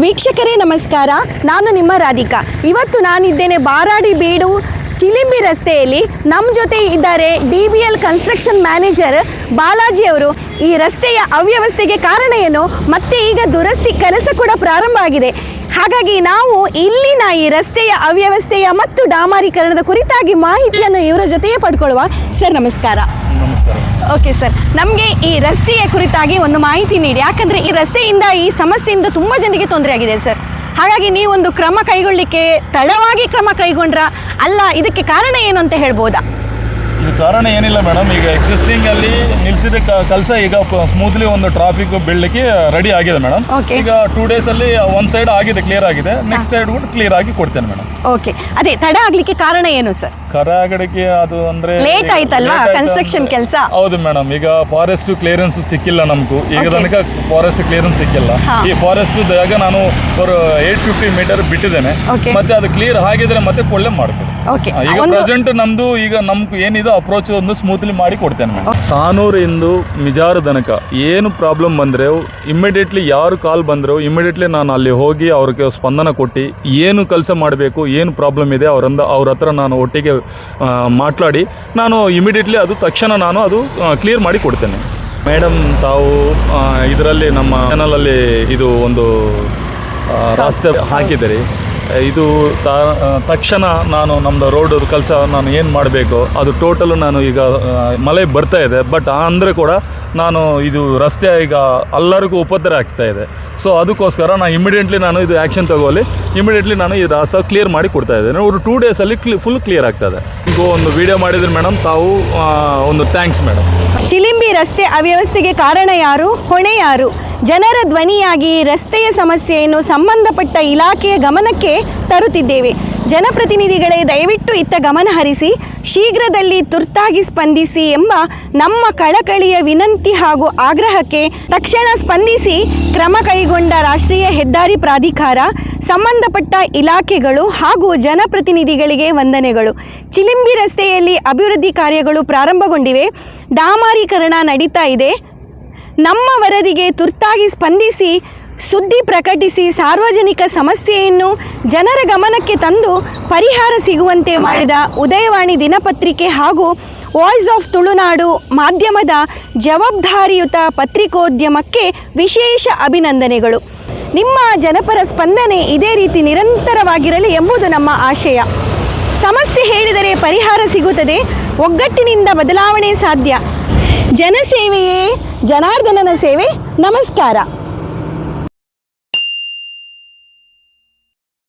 ವೀಕ್ಷಕರೇ ನಮಸ್ಕಾರ, ನಾನು ನಿಮ್ಮ ರಾಧಿಕಾ. ಇವತ್ತು ನಾನಿದ್ದೇನೆ ಬಾರಾಡಿ ಬೀಡು ಚಿಲಿಂಬಿ ರಸ್ತೆಯಲ್ಲಿ. ನಮ್ಮ ಜೊತೆ ಇದ್ದಾರೆ DBL ಕನ್ಸ್ಟ್ರಕ್ಷನ್ ಮ್ಯಾನೇಜರ್ ಬಾಲಾಜಿ ಅವರು. ಈ ರಸ್ತೆಯ ಅವ್ಯವಸ್ಥೆಗೆ ಕಾರಣ ಏನು, ಮತ್ತೆ ಈಗ ದುರಸ್ತಿ ಕೆಲಸ ಕೂಡ ಪ್ರಾರಂಭ ಆಗಿದೆ. ಹಾಗಾಗಿ ನಾವು ಇಲ್ಲಿನ ಈ ರಸ್ತೆಯ ಅವ್ಯವಸ್ಥೆಯ ಮತ್ತು ಡಾಮರೀಕರಣದ ಕುರಿತಾಗಿ ಮಾಹಿತಿಯನ್ನು ಇವರ ಜೊತೆಯೇ ಪಡ್ಕೊಳ್ಳುವ. ಸರ್ ನಮಸ್ಕಾರ. ನಮಸ್ಕಾರ. ಓಕೆ ಸರ್, ನಮಗೆ ಈ ರಸ್ತೆಯ ಕುರಿತಾಗಿ ಒಂದು ಮಾಹಿತಿ ನೀಡಿ. ಯಾಕಂದರೆ ಈ ರಸ್ತೆಯಿಂದ ಈ ಸಮಸ್ಯೆಯಿಂದ ತುಂಬ ಜನರಿಗೆ ತೊಂದರೆ ಆಗಿದೆ ಸರ್. ಹಾಗಾಗಿ ನೀವೊಂದು ಕ್ರಮ ಕೈಗೊಳ್ಳಲಿಕ್ಕೆ ತಡವಾಗಿ ಕ್ರಮ ಕೈಗೊಂಡ್ರ, ಅಲ್ಲ ಇದಕ್ಕೆ ಕಾರಣ ಏನು ಅಂತ ಹೇಳ್ಬೋದಾ? ಇದು ಕಾರಣ ಏನಿಲ್ಲ ಮೇಡಮ್, ಈಗ ಎಕ್ಸಿಸ್ಟಿಂಗ್ ಅಲ್ಲಿ ನಿಲ್ಸಿದ ಕೆಲಸ ಈಗ ಸ್ಮೂತ್ಲಿ ಒಂದು ಟ್ರಾಫಿಕ್ ಬೀಳಲಿಕ್ಕೆ ರೆಡಿ ಆಗಿದೆ ಮೇಡಮ್. ಈಗ 2 days ಅಲ್ಲಿ ಒಂದು ಸೈಡ್ ಆಗಿದೆ, ಕ್ಲಿಯರ್ ಆಗಿದೆ. ನೆಕ್ಸ್ಟ್ ಸೈಡ್ ಕೂಡ ಕ್ಲಿಯರ್ ಆಗಿ ಕೊಡ್ತೇನೆ ಮೇಡಮ್. ಓಕೆ, ಅದೇ ತಡ ಆಗ್ಲಿಕ್ಕೆ ಕಾರಣ ಏನು ಸರ್? ಕರಾಗಡೆಗೆ ಅದು ಅಂದ್ರೆ ಲೇಟ್ ಆಯ್ತಲ್ವಾ ಕನ್ಸ್ಟ್ರಕ್ಷನ್ ಕೆಲಸ? ಹೌದು ಮೇಡಮ್, ಈಗ ಫಾರೆಸ್ಟ್ ಕ್ಲಿಯರೆನ್ಸ್ ಸಿಕ್ಕಿಲ್ಲ ನಮಗೂ. ಈಗ ತನಕ ಫಾರೆಸ್ಟ್ ಕ್ಲಿಯರೆನ್ಸ್ ಸಿಕ್ಕಿಲ್ಲ. ಈ ಫಾರೆಸ್ಟ್ ಜಾಗ ನಾನು ಒಂದು 850 ಮೀಟರ್ ಬಿಟ್ಟಿದ್ದೇನೆ. ಮತ್ತೆ ಅದು ಕ್ಲಿಯರ್ ಆಗಿದ್ರೆ ಮತ್ತೆ ಕೊಳ್ಳೆ ಮಾಡ್ತೇನೆ. ಈಗ ಪ್ರೆಸೆಂಟ್ ನಮ್ದು ಈಗ ನಮ್ಗೆ ಏನಿದೆ ಅಪ್ರೋಚ್ ಒಂದು ಸ್ಮೂತ್ಲಿ ಮಾಡಿ ಕೊಡ್ತೇನೆ ಮೇಡಮ್. ಸಾನೂರಿಂದ ಮಿಜಾರು ತನಕ ಏನು ಪ್ರಾಬ್ಲಮ್ ಬಂದ್ರೆ ಇಮಿಡಿಯೇಟ್ಲಿ ಯಾರು ಕಾಲ್ ಬಂದ್ರು ಇಮಿಡಿಯೇಟ್ಲಿ ನಾನು ಅಲ್ಲಿ ಹೋಗಿ ಅವ್ರಿಗೆ ಸ್ಪಂದನ ಕೊಟ್ಟು ಏನು ಕೆಲಸ ಮಾಡಬೇಕು, ಏನು ಪ್ರಾಬ್ಲಮ್ ಇದೆ ಅವ್ರ ಹತ್ರ ನಾನು ಒಟ್ಟಿಗೆ ಮಾತಾಡಿ ನಾನು ಇಮಿಡಿಯೇಟ್ಲಿ ಅದು ತಕ್ಷಣ ನಾನು ಅದು ಕ್ಲಿಯರ್ ಮಾಡಿ ಕೊಡ್ತೇನೆ ಮೇಡಮ್. ತಾವು ಇದರಲ್ಲಿ ನಮ್ಮ ಚಾನಲಲ್ಲಿ ಇದು ಒಂದು ರಸ್ತೆ ಹಾಕಿದ್ದೀರಿ. ಇದು ತಕ್ಷಣ ನಾನು ನಮ್ಮದು ರೋಡ್ ಕೆಲಸ ನಾನು ಏನು ಮಾಡಬೇಕು ಅದು ಟೋಟಲು ನಾನು ಈಗ ಮಳೆ ಬರ್ತಾ ಇದೆ, ಬಟ್ ಅಂದರೆ ಕೂಡ ನಾನು ಇದು ರಸ್ತೆ ಈಗ ಎಲ್ಲರಿಗೂ ಉಪದ್ರ ಆಗ್ತಾ ಇದೆ. ಸೊ ಅದಕ್ಕೋಸ್ಕರ ನಾನು ಇಮಿಡಿಯೇಟ್ಲಿ ನಾನು ಇದು ಆ್ಯಕ್ಷನ್ ತಗೊಳ್ಳಿ, ಇಮಿಡಿಯೇಟ್ಲಿ ನಾನು ಈ ರಸ್ತೆ ಕ್ಲಿಯರ್ ಮಾಡಿ ಕೊಡ್ತಾ ಇದ್ದೇನೆ. ಒಂದು 2 days ಅಲ್ಲಿ ಫುಲ್ ಕ್ಲಿಯರ್ ಆಗ್ತದೆ. ಈಗ ಒಂದು ವಿಡಿಯೋ ಮಾಡಿದ್ರೆ ಮೇಡಮ್, ತಾವು ಒಂದು ಥ್ಯಾಂಕ್ಸ್ ಮೇಡಮ್. ಚಿಲಿಂಬಿ ರಸ್ತೆ ಅವ್ಯವಸ್ಥೆಗೆ ಕಾರಣ ಯಾರು, ಹೊಣೆ ಯಾರು? ಜನರ ಧ್ವನಿಯಾಗಿ ರಸ್ತೆಯ ಸಮಸ್ಯೆಯನ್ನು ಸಂಬಂಧಪಟ್ಟ ಇಲಾಖೆಯ ಗಮನಕ್ಕೆ ತರುತ್ತಿದ್ದೇವೆ. ಜನಪ್ರತಿನಿಧಿಗಳೇ ದಯವಿಟ್ಟು ಇತ್ತ ಗಮನ ಹರಿಸಿ ಶೀಘ್ರದಲ್ಲಿ ತುರ್ತಾಗಿ ಸ್ಪಂದಿಸಿ ಎಂಬ ನಮ್ಮ ಕಳಕಳಿಯ ವಿನಂತಿ ಹಾಗೂ ಆಗ್ರಹಕ್ಕೆ ತಕ್ಷಣ ಸ್ಪಂದಿಸಿ ಕ್ರಮ ಕೈಗೊಂಡ ರಾಷ್ಟ್ರೀಯ ಹೆದ್ದಾರಿ ಪ್ರಾಧಿಕಾರ, ಸಂಬಂಧಪಟ್ಟ ಇಲಾಖೆಗಳು ಹಾಗೂ ಜನಪ್ರತಿನಿಧಿಗಳಿಗೆ ವಂದನೆಗಳು. ಚಿಲಿಂಬಿ ರಸ್ತೆಯಲ್ಲಿ ಅಭಿವೃದ್ಧಿ ಕಾರ್ಯಗಳು ಪ್ರಾರಂಭಗೊಂಡಿವೆ, ಡಾಮರೀಕರಣ ನಡೀತಾ ಇದೆ. ನಮ್ಮ ವರದಿಗೆ ತುರ್ತಾಗಿ ಸ್ಪಂದಿಸಿ ಸುದ್ದಿ ಪ್ರಕಟಿಸಿ ಸಾರ್ವಜನಿಕ ಸಮಸ್ಯೆಯನ್ನು ಜನರ ಗಮನಕ್ಕೆ ತಂದು ಪರಿಹಾರ ಸಿಗುವಂತೆ ಮಾಡಿದ ಉದಯವಾಣಿ ದಿನಪತ್ರಿಕೆ ಹಾಗೂ ವಾಯ್ಸ್ ಆಫ್ ತುಳುನಾಡು ಮಾಧ್ಯಮದ ಜವಾಬ್ದಾರಿಯುತ ಪತ್ರಿಕೋದ್ಯಮಕ್ಕೆ ವಿಶೇಷ ಅಭಿನಂದನೆಗಳು. ನಿಮ್ಮ ಜನಪರ ಸ್ಪಂದನೆ ಇದೇ ರೀತಿ ನಿರಂತರವಾಗಿರಲಿ ಎಂಬುದು ನಮ್ಮ ಆಶಯ. ಸಮಸ್ಯೆ ಹೇಳಿದರೆ ಪರಿಹಾರ ಸಿಗುತ್ತದೆ, ಒಗ್ಗಟ್ಟಿನಿಂದ ಬದಲಾವಣೆ ಸಾಧ್ಯ. ಜನಸೇವೆಯೇ ಜನಾರ್ದನನ ಸೇವೆ. ನಮಸ್ಕಾರ.